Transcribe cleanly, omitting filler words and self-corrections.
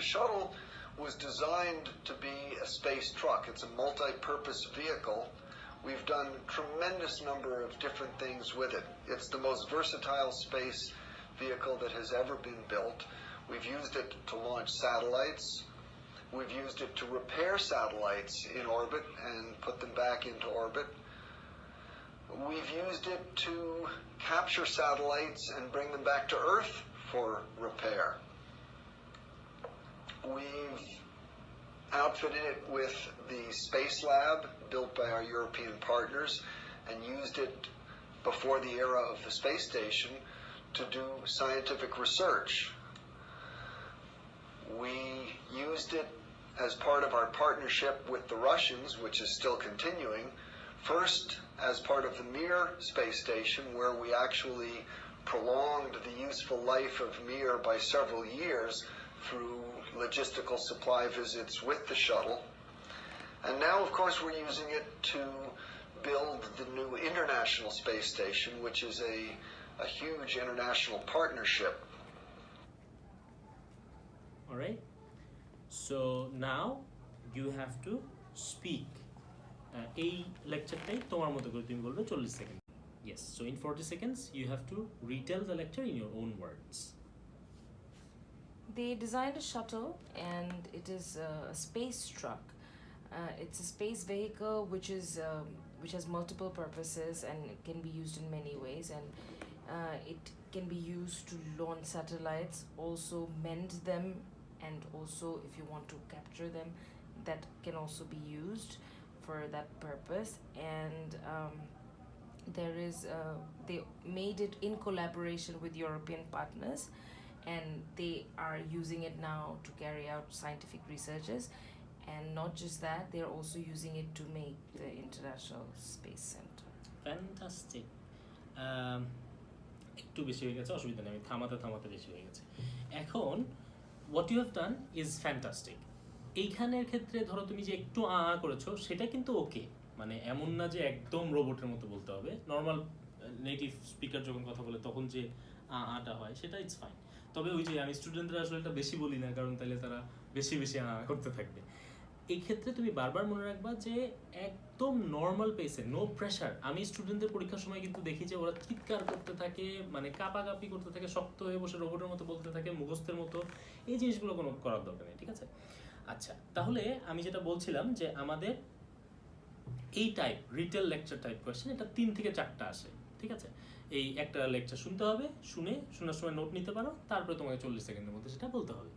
shuttle was designed to be a space truck. It's a multi-purpose vehicle. We've done a tremendous number of different things with it. It's the most versatile space vehicle that has ever been built. We've used it to launch satellites. We've used it to repair satellites in orbit and put them back into orbit. We've used it to capture satellites and bring them back to Earth for repair. We've outfitted it with the Space Lab built by our European partners and used it before the era of the space station to do scientific research. We used it as part of our partnership with the Russians, which is still continuing, first as part of the Mir space station, where we actually prolonged the useful life of Mir by several years through logistical supply visits with the shuttle. And now, of course, we're using it to build the new International Space Station, which is a huge international partnership. All right. So now you have to speak. এই লেকচারটাই তোমার মতো করে তুমি বলবে 40 second. Yes. So in 40 seconds you have to retell the lecture in your own words. They designed a shuttle, and it is a space truck. It's a space vehicle which has multiple purposes, and it can be used in many ways. And it can be used to launch satellites, also mend them, and also if you want to capture them, that can also be used for that purpose. And they made it in collaboration with European partners, and they are using it now to carry out scientific researches. And not just that, they're also using it to make the International Space Center. Fantastic. একটু বেশি হয়ে গেছে, অসুবিধা নেই, আমি থামাতে বেশি হয়ে গেছে। এখন what you have done is fantastic. এইখানের ক্ষেত্রে ধরো তুমি যে একটু করেছো সেটা কিন্তু ওকে, মানে এমন না যে একদম রোবটের মতো বলতে হবে। নর্মাল নেটিভ স্পিকার যখন কথা বলে তখন যে আটা হয় সেটা ইটস ফাইন। তবে ওই যে আমি স্টুডেন্টরা আসলে এটা বেশি বলি না, কারণ তাহলে তারা বেশি বেশি করতে থাকবে। এই ক্ষেত্রে তুমি বারবার মনে রাখবা যে একদম নর্মাল পেসে, নো প্রেশার। আমি স্টুডেন্টদের পরীক্ষার সময় কিন্তু দেখি যে ওরা চিৎকার করতে থাকে, মানে কাঁপাকাঁপি করতে থাকে, শক্ত হয়ে বসে রোবটের মতো বলতে থাকে, মুখস্থের মতো। এই জিনিসগুলো কোনো করার দরকার নেই, ঠিক আছে? আচ্ছা, তাহলে আমি যেটা বলছিলাম যে আমাদের এই type retail lecture type question, এটা 3 থেকে 4টা আসে, ঠিক আছে? এই একটা লেকচার শুনতে হবে, শোনার সময় নোট নিতে পারো, তারপরে তোমাকে 40 সেকেন্ডের মধ্যে সেটা বলতে হবে।